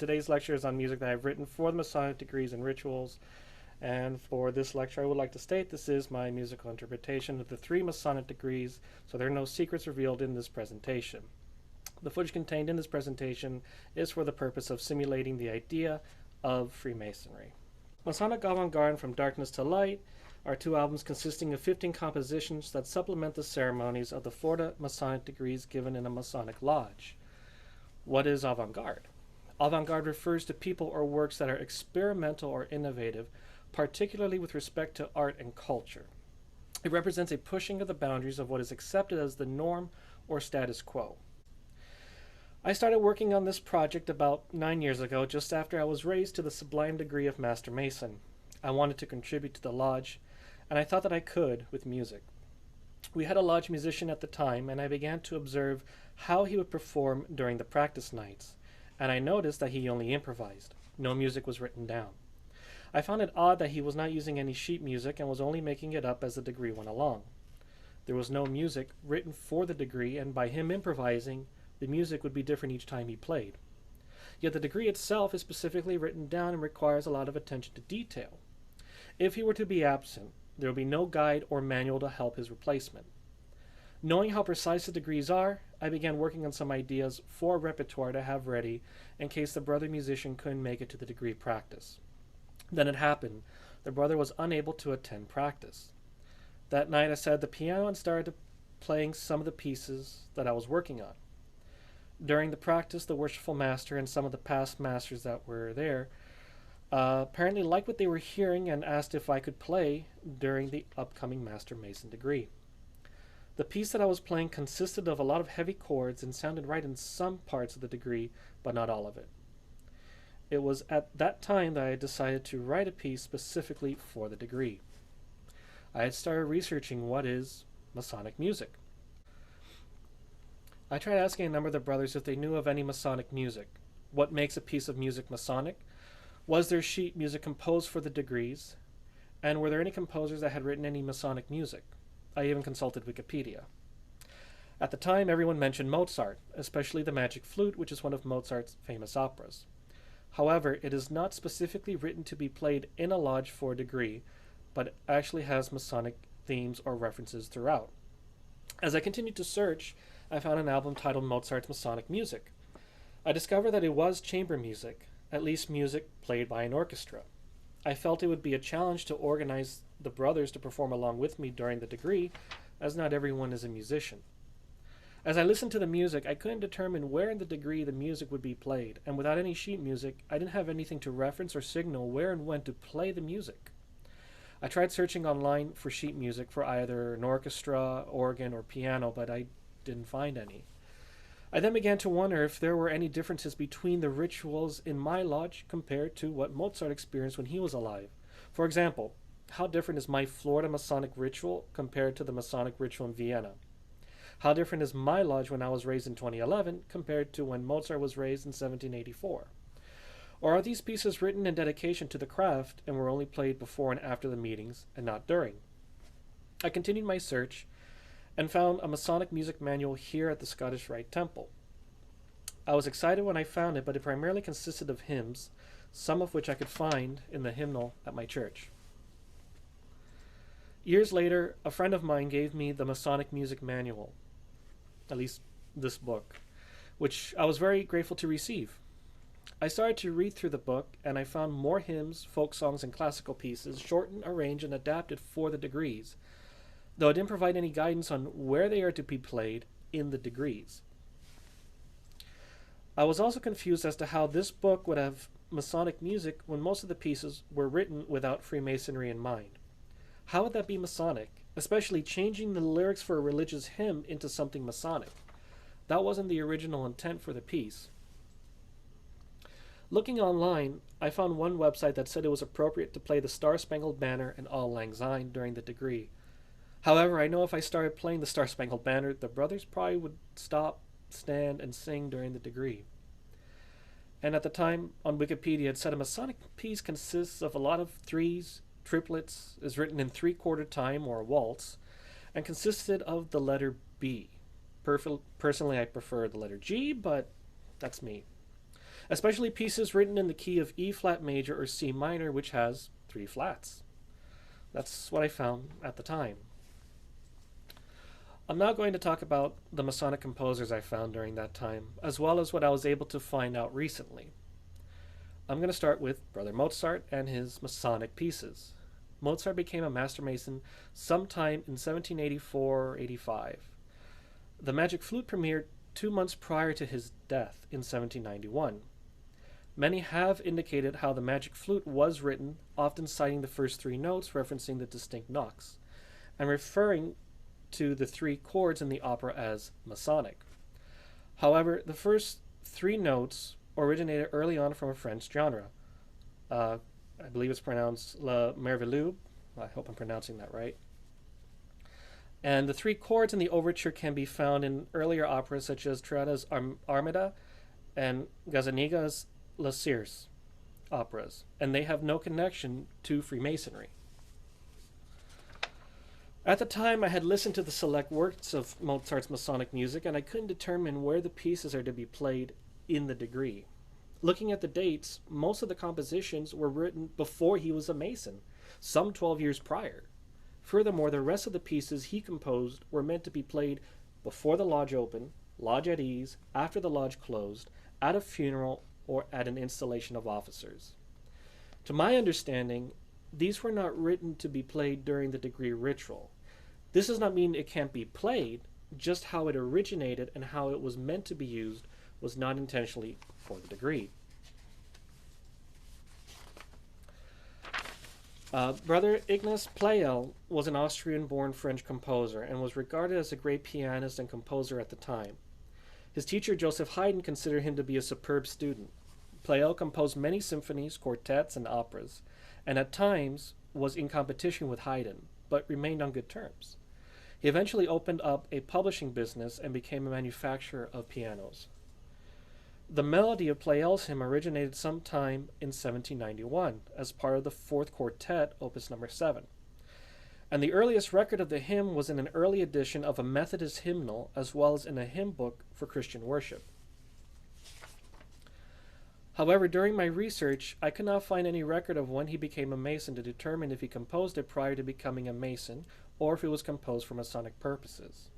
Today's lecture is on music that I've written for the Masonic degrees and rituals. And for this lecture, I would like to state this is my musical interpretation of the three Masonic degrees, so there are no secrets revealed in this presentation. The footage contained in this presentation is for the purpose of simulating the idea of Freemasonry. Masonic Avant-garde and From Darkness to Light are two albums consisting of 15 compositions that supplement the ceremonies of the 4 Masonic degrees given in a Masonic lodge. What is avant-garde? Avant-garde refers to people or works that are experimental or innovative, particularly with respect to art and culture. It represents a pushing of the boundaries of what is accepted as the norm or status quo. I started working on this project about 9 years ago, just after I was raised to the sublime degree of Master Mason. I wanted to contribute to the lodge, and I thought that I could with music. We had a lodge musician at the time, and I began to observe how he would perform during the practice nights, and I noticed that he only improvised. No music was written down. I found it odd that he was not using any sheet music and was only making it up as the degree went along. There was no music written for the degree, and by him improvising, the music would be different each time he played. Yet the degree itself is specifically written down and requires a lot of attention to detail. If he were to be absent, there would be no guide or manual to help his replacement. Knowing how precise the degrees are, I began working on some ideas for a repertoire to have ready in case the brother musician couldn't make it to the degree practice. Then it happened. The brother was unable to attend practice. That night I sat at the piano and started playing some of the pieces that I was working on. During the practice, the worshipful master and some of the past masters that were there apparently liked what they were hearing and asked if I could play during the upcoming Master Mason degree. The piece that I was playing consisted of a lot of heavy chords and sounded right in some parts of the degree, but not all of it. It was at that time that I decided to write a piece specifically for the degree. I had started researching what is Masonic music. I tried asking a number of the brothers if they knew of any Masonic music. What makes a piece of music Masonic? Was there sheet music composed for the degrees? And were there any composers that had written any Masonic music? I even consulted Wikipedia. At the time, everyone mentioned Mozart, especially the Magic Flute, which is one of Mozart's famous operas. However, it is not specifically written to be played in a lodge for a degree, but actually has Masonic themes or references throughout. As I continued to search, I found an album titled Mozart's Masonic Music. I discovered that it was chamber music, at least music played by an orchestra. I felt it would be a challenge to organize the brothers to perform along with me during the degree, as not everyone is a musician. As I listened to the music, I couldn't determine where in the degree the music would be played, and without any sheet music, I didn't have anything to reference or signal where and when to play the music. I tried searching online for sheet music for either an orchestra, organ, or piano, but I didn't find any. I then began to wonder if there were any differences between the rituals in my lodge compared to what Mozart experienced when he was alive. For example, how different is my Florida Masonic ritual compared to the Masonic ritual in Vienna? How different is my lodge when I was raised in 2011 compared to when Mozart was raised in 1784? Or are these pieces written in dedication to the craft and were only played before and after the meetings and not during? I continued my search and found a Masonic music manual here at the Scottish Rite Temple. I was excited when I found it, but it primarily consisted of hymns, some of which I could find in the hymnal at my church. Years later, a friend of mine gave me the Masonic music manual, at least this book, which I was very grateful to receive. I started to read through the book, and I found more hymns, folk songs, and classical pieces, shortened, arranged, and adapted for the degrees, though it didn't provide any guidance on where they are to be played in the degrees. I was also confused as to how this book would have Masonic music when most of the pieces were written without Freemasonry in mind. How would that be Masonic, especially changing the lyrics for a religious hymn into something Masonic? That wasn't the original intent for the piece. Looking online, I found one website that said it was appropriate to play the Star-Spangled Banner and Auld Lang Syne during the degree. However, I know if I started playing the Star-Spangled Banner, the brothers probably would stop, stand, and sing during the degree. And at the time, on Wikipedia, it said a Masonic piece consists of a lot of threes, triplets, is written in three-quarter time or a waltz, and consisted of the letter B. Personally, I prefer the letter G, but that's me. especially pieces written in the key of E flat major or C minor, which has 3 flats. That's what I found at the time. I'm now going to talk about the Masonic composers I found during that time, as well as what I was able to find out recently. I'm going to start with Brother Mozart and his Masonic pieces. Mozart became a master mason sometime in 1784 or 85. The Magic Flute premiered 2 months prior to his death in 1791. Many have indicated how the Magic Flute was written, often citing the first 3 notes referencing the distinct knocks, and referring to the 3 chords in the opera as Masonic. However, the first 3 notes originated early on from a French genre. I believe it's pronounced La Merveilleux. I hope I'm pronouncing that right. And the 3 chords in the overture can be found in earlier operas such as Triada's Armida and Gazzaniga's La Circe operas, and they have no connection to Freemasonry. At the time, I had listened to the select works of Mozart's Masonic music, and I couldn't determine where the pieces are to be played in the degree. Looking at the dates, most of the compositions were written before he was a Mason, some 12 years prior. Furthermore, the rest of the pieces he composed were meant to be played before the lodge opened, lodge at ease, after the lodge closed, at a funeral, or at an installation of officers. To my understanding, these were not written to be played during the degree ritual. This does not mean it can't be played, just how it originated and how it was meant to be used was not intentionally for the degree. Brother Ignaz Pleyel was an Austrian-born French composer and was regarded as a great pianist and composer at the time. His teacher Joseph Haydn considered him to be a superb student. Pleyel composed many symphonies, quartets, and operas, and at times was in competition with Haydn, but remained on good terms. He eventually opened up a publishing business and became a manufacturer of pianos. The melody of Pleyel's hymn originated sometime in 1791 as part of the 4th Quartet, opus number 7. And the earliest record of the hymn was in an early edition of a Methodist hymnal as well as in a hymn book for Christian worship. However, during my research, I could not find any record of when he became a Mason to determine if he composed it prior to becoming a Mason or if it was composed for Masonic purposes.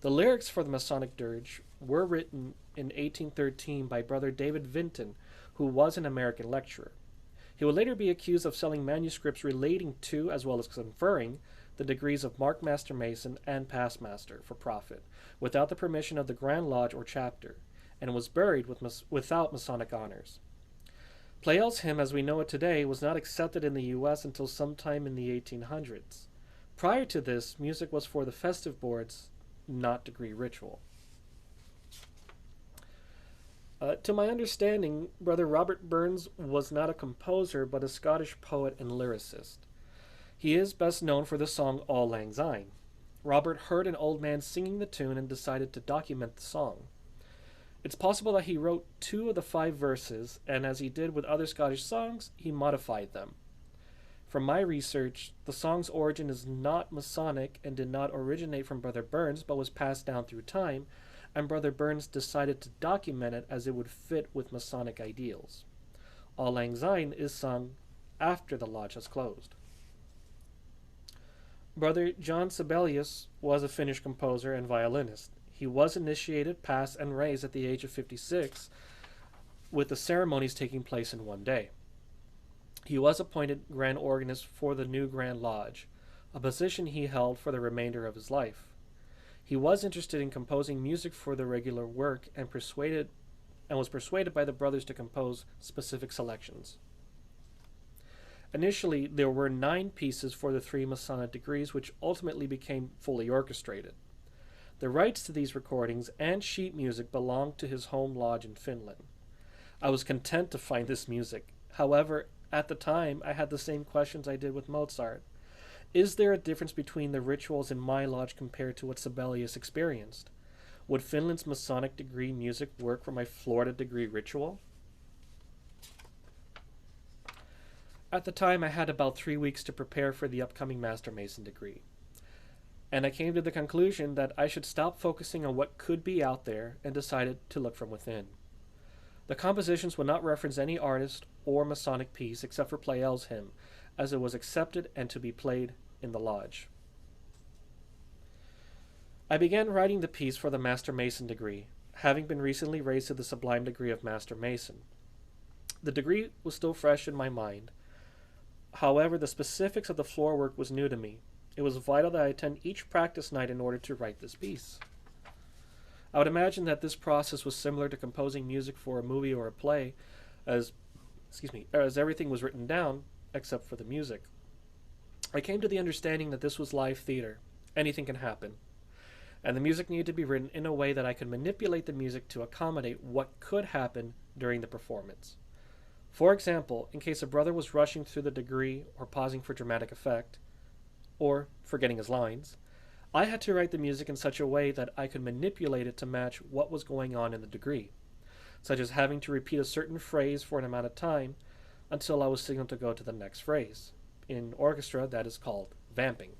The lyrics for the Masonic dirge were written in 1813 by Brother David Vinton, who was an American lecturer. He would later be accused of selling manuscripts relating to, as well as conferring, the degrees of Mark Master Mason and Past Master for profit, without the permission of the Grand Lodge or chapter, and was buried without Masonic honors. Pleyel's hymn, as we know it today, was not accepted in the U.S. until sometime in the 1800s. Prior to this, music was for the festive boards, not degree ritual. To my understanding, Brother Robert Burns was not a composer, but a Scottish poet and lyricist. He is best known for the song Auld Lang Syne. Robert heard an old man singing the tune and decided to document the song. It's possible that he wrote 2 of the 5 verses, and as he did with other Scottish songs, he modified them. From my research, the song's origin is not Masonic and did not originate from Brother Burns, but was passed down through time, and Brother Burns decided to document it as it would fit with Masonic ideals. Auld Lang Syne is sung after the lodge has closed. Brother John Sibelius was a Finnish composer and violinist. He was initiated, passed, and raised at the age of 56, with the ceremonies taking place in one day. He was appointed Grand Organist for the new Grand Lodge, a position he held for the remainder of his life. He was interested in composing music for the regular work and was persuaded by the brothers to compose specific selections. Initially, there were 9 pieces for the 3 Masonic degrees, which ultimately became fully orchestrated. The rights to these recordings and sheet music belonged to his home lodge in Finland. I was content to find this music. However, at the time, I had the same questions I did with Mozart. Is there a difference between the rituals in my lodge compared to what Sibelius experienced? Would Finland's Masonic degree music work for my Florida degree ritual? At the time, I had about 3 weeks to prepare for the upcoming Master Mason degree. And I came to the conclusion that I should stop focusing on what could be out there and decided to look from within. The compositions would not reference any artist or Masonic piece except for Pleyel's hymn, as it was accepted and to be played in the lodge. I began writing the piece for the Master Mason degree, having been recently raised to the sublime degree of Master Mason. The degree was still fresh in my mind. However, the specifics of the floor work was new to me. It was vital that I attend each practice night in order to write this piece. I would imagine that this process was similar to composing music for a movie or a play, as everything was written down except for the music. I came to the understanding that this was live theater. Anything can happen. And the music needed to be written in a way that I could manipulate the music to accommodate what could happen during the performance. For example, in case a brother was rushing through the degree or pausing for dramatic effect, or forgetting his lines, I had to write the music in such a way that I could manipulate it to match what was going on in the degree, such as having to repeat a certain phrase for an amount of time until I was signaled to go to the next phrase. In orchestra, that is called vamping.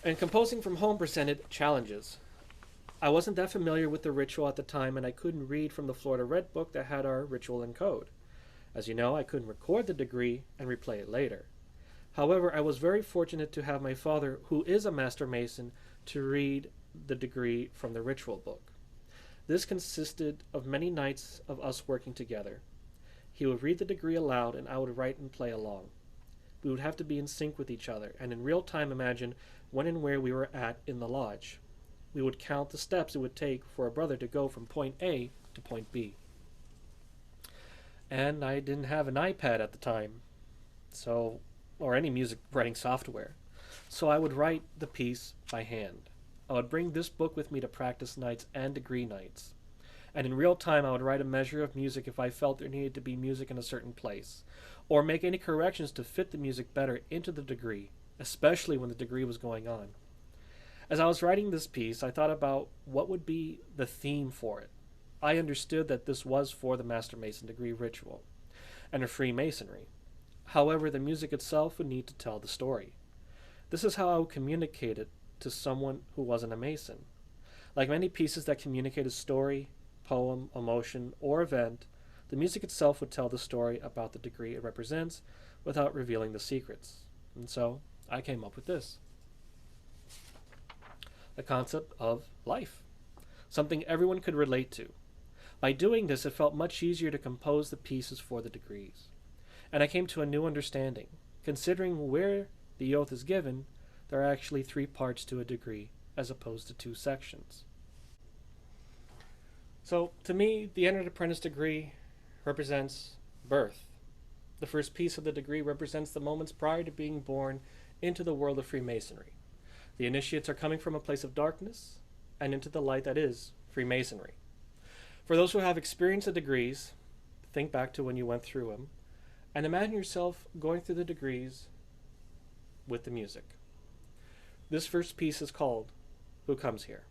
And composing from home presented challenges. I wasn't that familiar with the ritual at the time, and I couldn't read from the Florida Red Book that had our ritual in code. As you know, I couldn't record the degree and replay it later. However, I was very fortunate to have my father, who is a Master Mason, to read the degree from the ritual book. This consisted of many nights of us working together. He would read the degree aloud, and I would write and play along. We would have to be in sync with each other, and in real time imagine when and where we were at in the lodge. We would count the steps it would take for a brother to go from point A to point B. And I didn't have an iPad at the time, or any music writing software, so I would write the piece by hand. I would bring this book with me to practice nights and degree nights. And in real time, I would write a measure of music if I felt there needed to be music in a certain place, or make any corrections to fit the music better into the degree, especially when the degree was going on. As I was writing this piece, I thought about what would be the theme for it. I understood that this was for the Master Mason degree ritual and a Freemasonry. However, the music itself would need to tell the story. This is how I would communicate it to someone who wasn't a Mason. Like many pieces that communicate a story, poem, emotion, or event, the music itself would tell the story about the degree it represents without revealing the secrets. And so I came up with this. The concept of life, something everyone could relate to. By doing this, it felt much easier to compose the pieces for the degrees. And I came to a new understanding. Considering where the oath is given, there are actually 3 parts to a degree, as opposed to 2 sections. So, to me, the entered apprentice degree represents birth. The first piece of the degree represents the moments prior to being born into the world of Freemasonry. The initiates are coming from a place of darkness and into the light that is Freemasonry. For those who have experienced the degrees, think back to when you went through them, and imagine yourself going through the degrees with the music. This first piece is called Who Comes Here?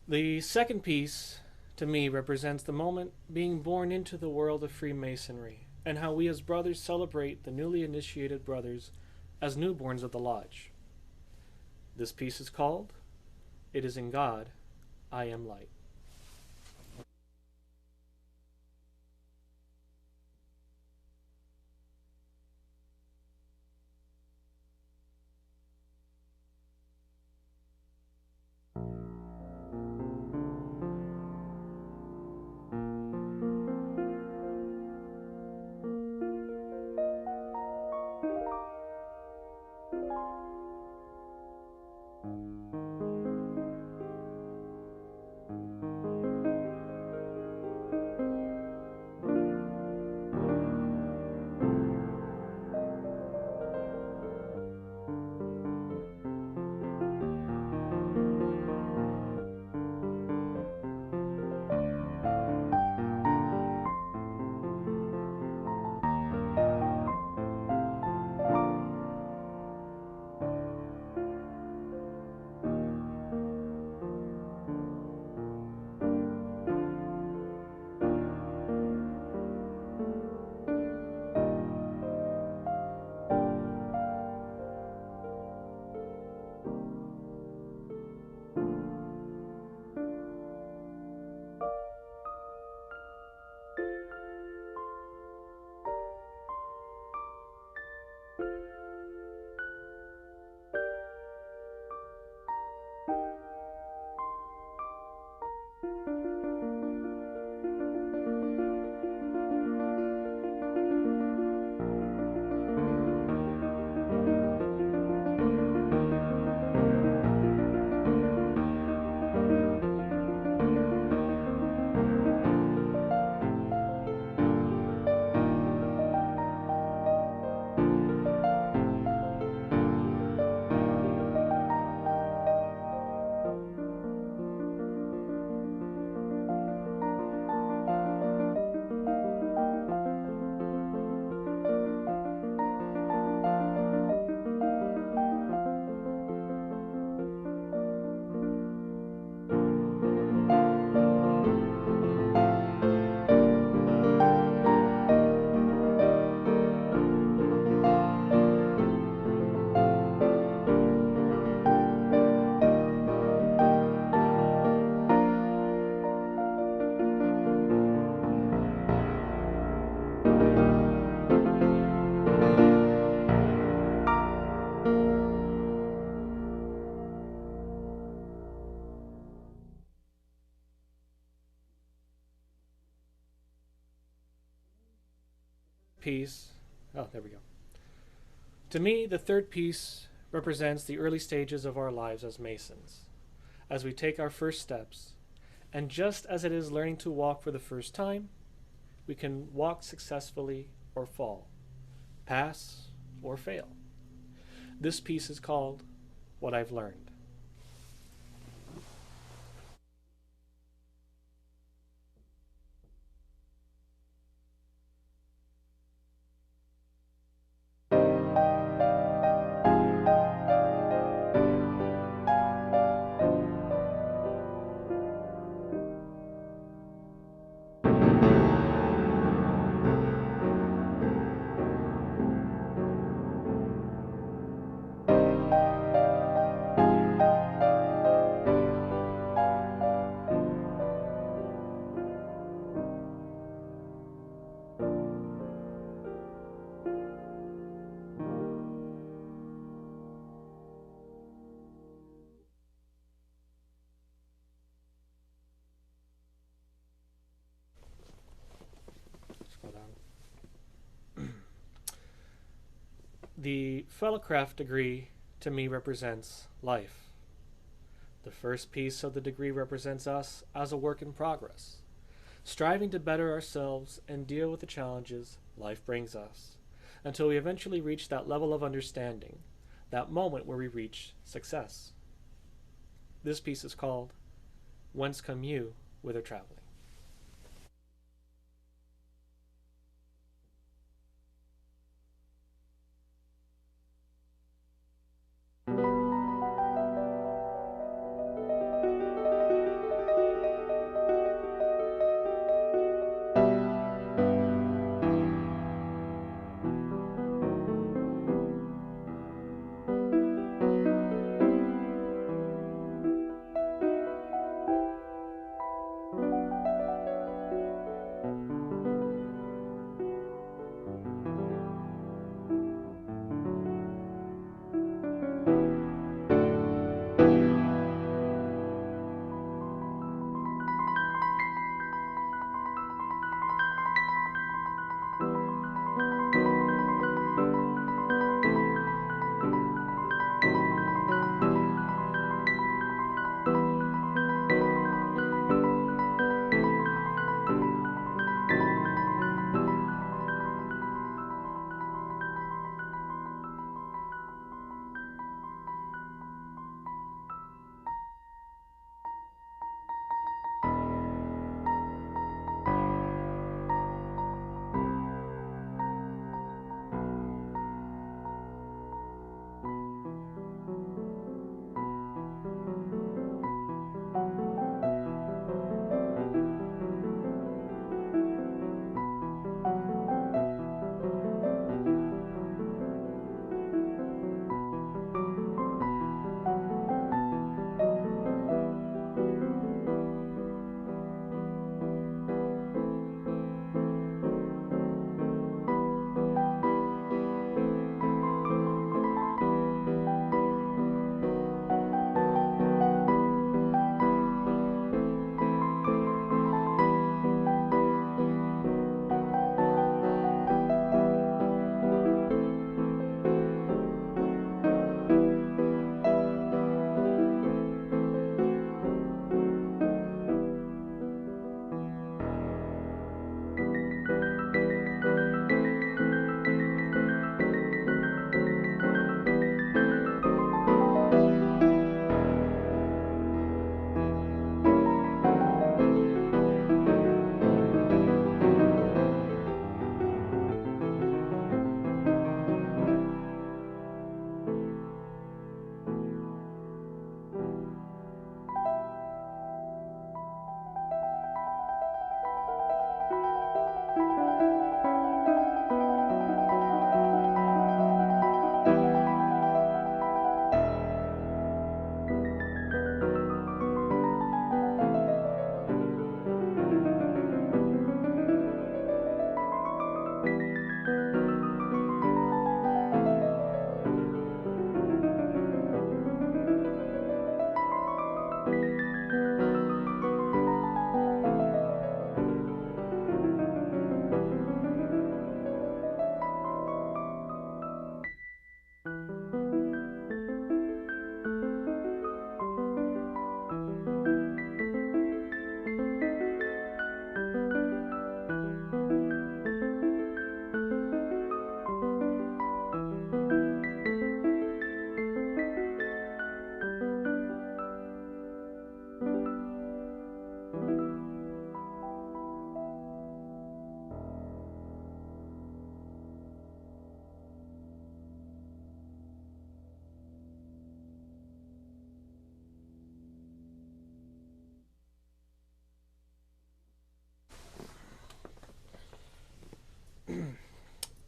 The second piece, to me, represents the moment being born into the world of Freemasonry, and how we as brothers celebrate the newly initiated brothers as newborns of the lodge. This piece is called It Is in God I Am Light. piece, oh, there we go. To me, the third piece represents the early stages of our lives as Masons, as we take our first steps. And just as it is learning to walk for the first time, we can walk successfully or fall, pass or fail. This piece is called What I've Learned. Scroll down. The Fellowcraft degree to me represents life. The first piece of the degree represents us as a work in progress, striving to better ourselves and deal with the challenges life brings us, until we eventually reach that level of understanding, that moment where we reach success. This piece is called Whence Come You, Whither Traveling.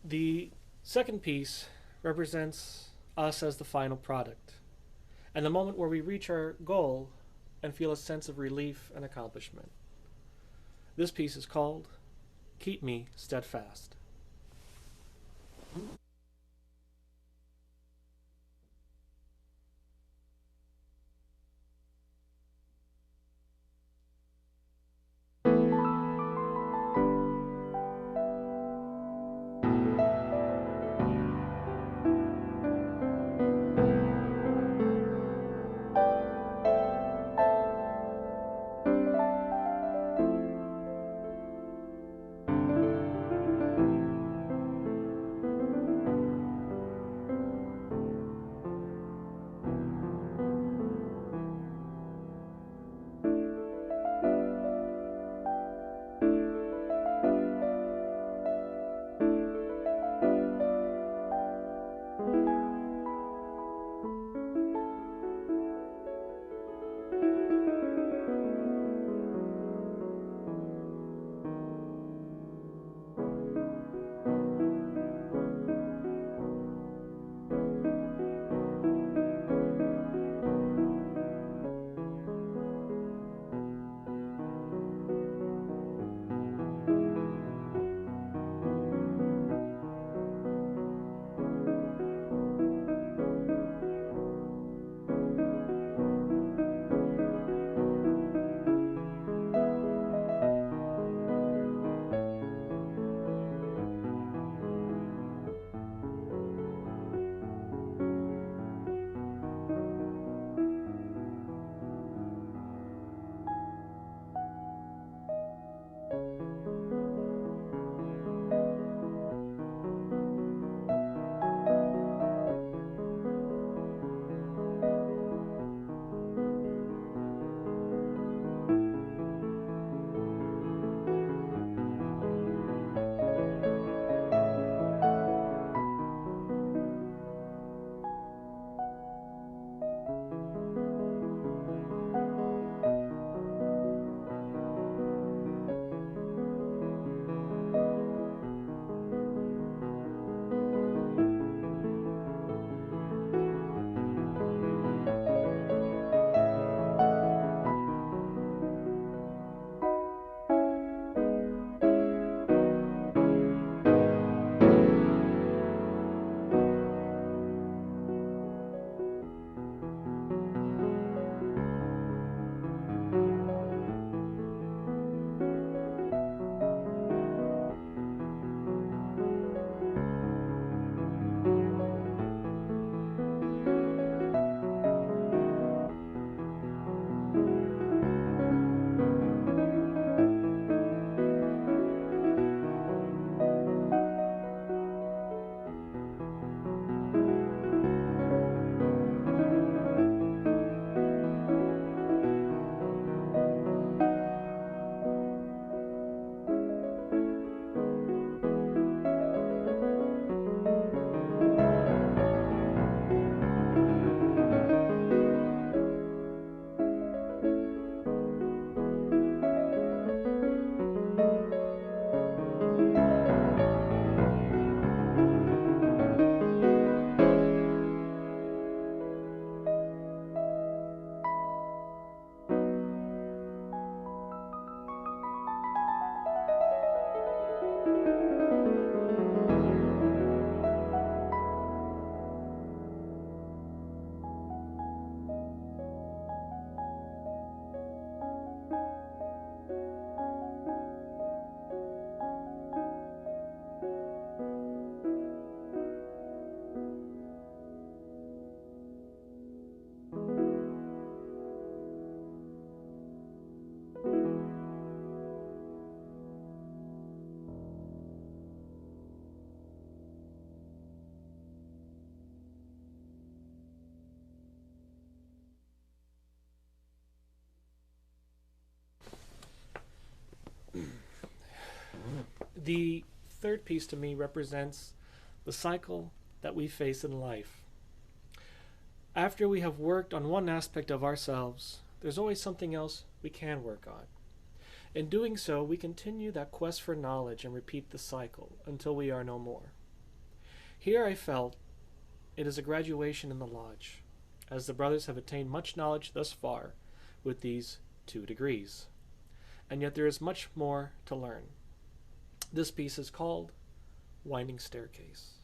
The second piece represents us as the final product, and the moment where we reach our goal and feel a sense of relief and accomplishment. This piece is called Keep Me Steadfast. The third piece to me represents the cycle that we face in life. After we have worked on one aspect of ourselves, there's always something else we can work on. In doing so, we continue that quest for knowledge and repeat the cycle until we are no more. Here I felt it is a graduation in the lodge, as the brothers have attained much knowledge thus far with these 2 degrees. And yet there is much more to learn. This piece is called Winding Staircase.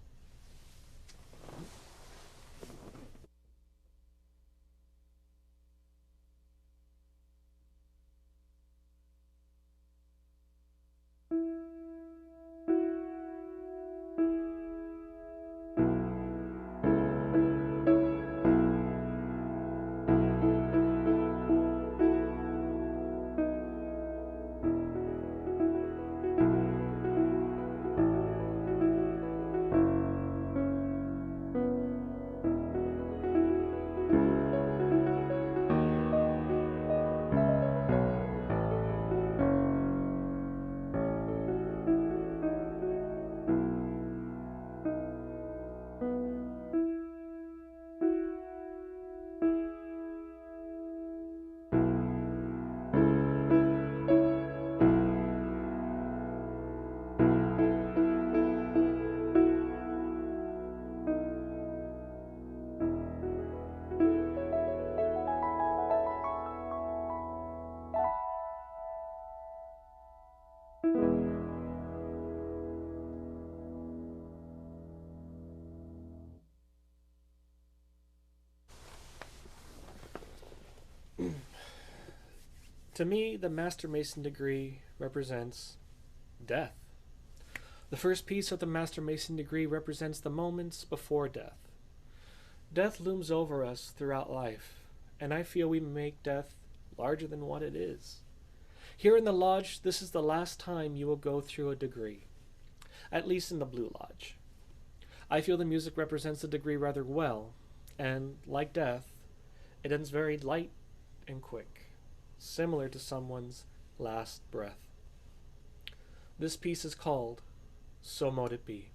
To me, the Master Mason degree represents death. The first piece of the Master Mason degree represents the moments before death. Death looms over us throughout life, and I feel we make death larger than what it is. Here in the lodge, this is the last time you will go through a degree, at least in the Blue Lodge. I feel the music represents the degree rather well, and like death, it ends very light and quick, similar to someone's last breath. This piece is called So Mote It Be.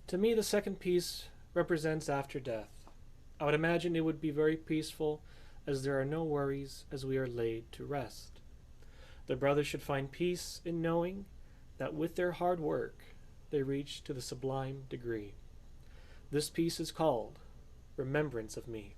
To me, the second piece represents after death. I would imagine it would be very peaceful, as there are no worries as we are laid to rest. The brothers should find peace in knowing that with their hard work they reach to the sublime degree. This piece is called Remembrance of Me.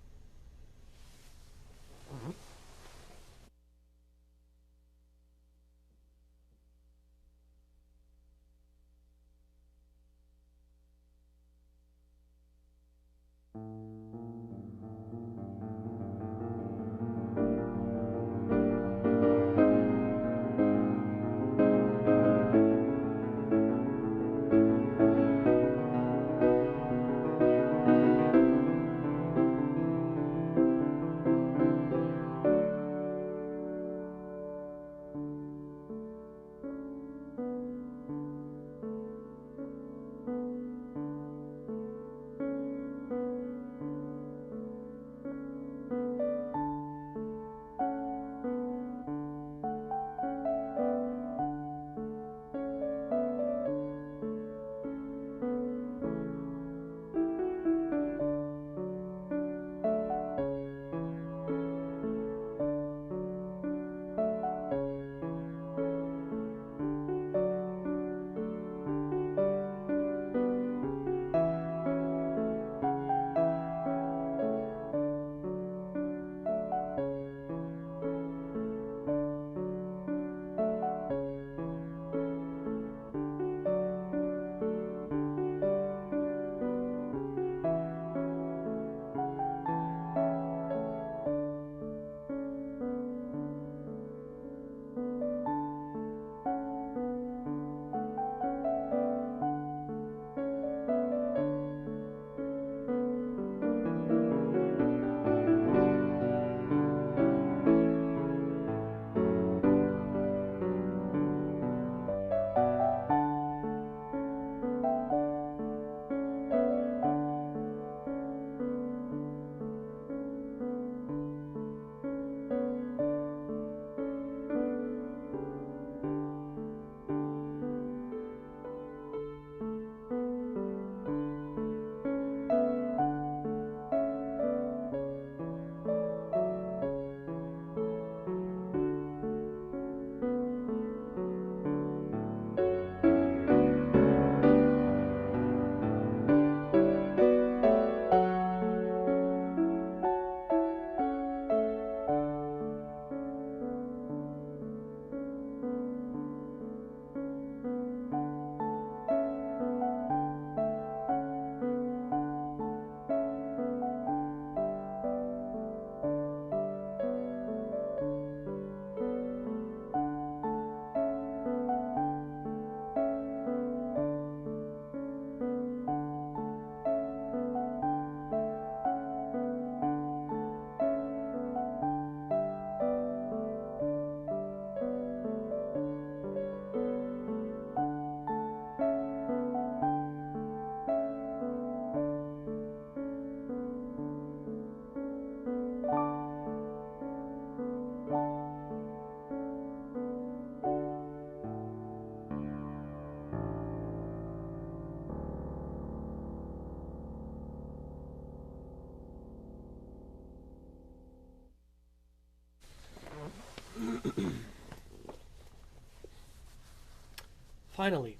Finally,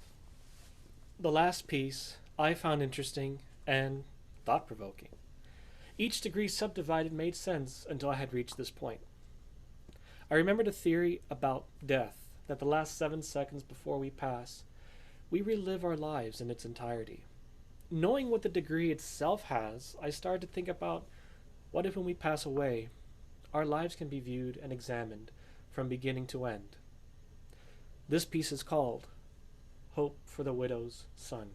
the last piece I found interesting and thought provoking. Each degree subdivided made sense until I had reached this point. I remembered a theory about death that the last 7 seconds before we pass, we relive our lives in its entirety. Knowing what the degree itself has, I started to think about what if when we pass away, our lives can be viewed and examined from beginning to end. This piece is called Hope for the Widow's Son.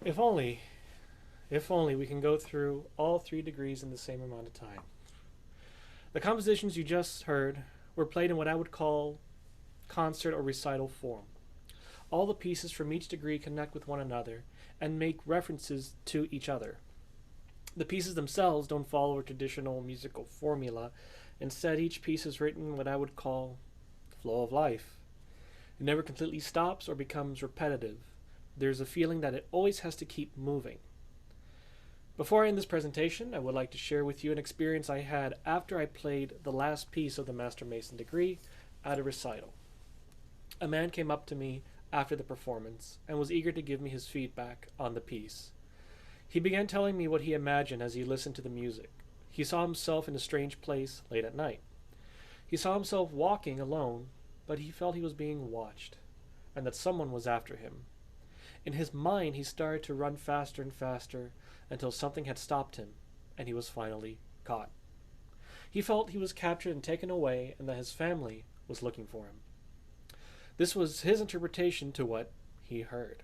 If only, if only we can go through all 3 degrees in the same amount of time. The compositions you just heard were played in what I would call concert or recital form. All the pieces from each degree connect with one another and make references to each other. The pieces themselves don't follow a traditional musical formula. Instead, each piece is written what I would call flow of life. It never completely stops or becomes repetitive. There's a feeling that it always has to keep moving. Before I end this presentation, I would like to share with you an experience I had after I played the last piece of the Master Mason degree at a recital. A man came up to me after the performance and was eager to give me his feedback on the piece. He began telling me what he imagined as he listened to the music. He saw himself in a strange place late at night. He saw himself walking alone, but he felt he was being watched, and that someone was after him. In his mind, he started to run faster and faster until something had stopped him, and he was finally caught. He felt he was captured and taken away, and that his family was looking for him. This was his interpretation to what he heard.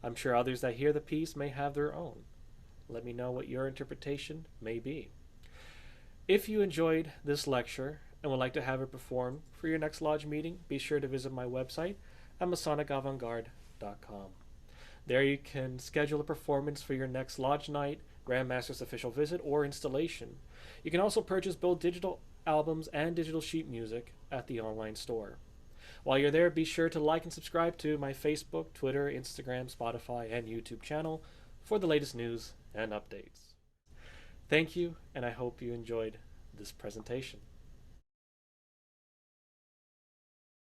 I'm sure others that hear the piece may have their own. Let me know what your interpretation may be. If you enjoyed this lecture and would like to have it performed for your next lodge meeting, be sure to visit my website at MasonicAvantgarde.com. There you can schedule a performance for your next lodge night, Grandmaster's official visit, or installation. You can also purchase both digital albums and digital sheet music at the online store. While you're there, be sure to like and subscribe to my Facebook, Twitter, Instagram, Spotify, and YouTube channel for the latest news and updates. Thank you, and I hope you enjoyed this presentation.